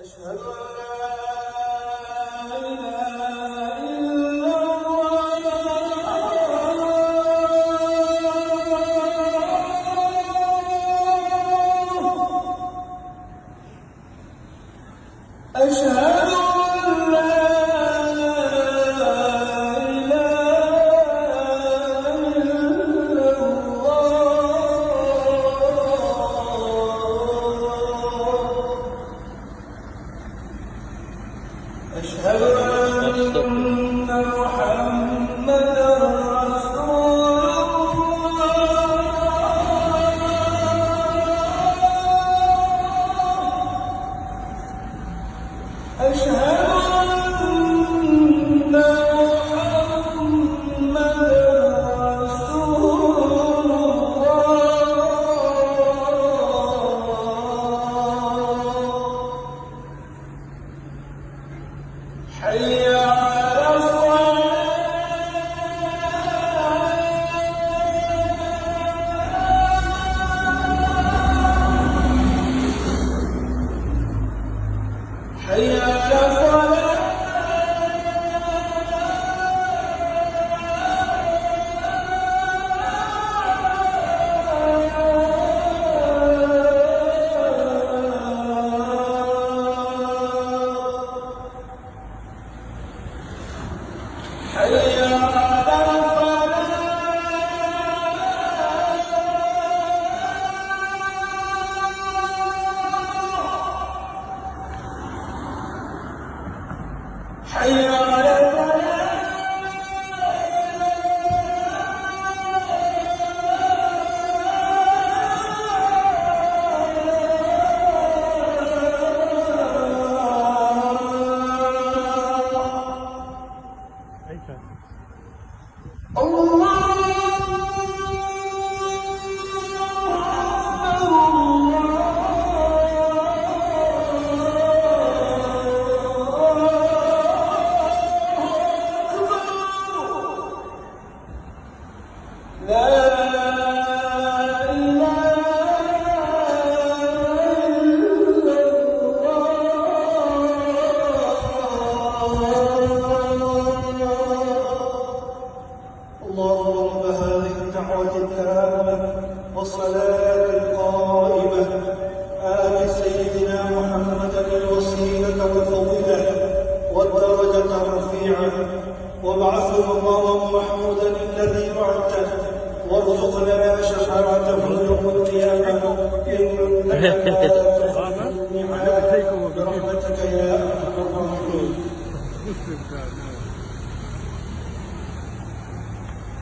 أشهد أن لا إله إلا الله. أشهد أن لا أشهد أن محمدًا رسول الله. أشهد أن محمدًا رسول الله. حي على الصلاة. حي على الصلاة. حي على الفلاح. حي على الفلاح. لا إله إلا الله. اللهم رب هذه الدعوة التامة والصلاة القائمة آت سيدنا محمدا الوسيلة والفضيلة والدرجة الرفيعة وابعثه مقاما محمودا الذي وعدته وارزقنا شفاعته يوم القيامة إنك لا تخلف الميعاد برحمتك يا أرحم الراحمين.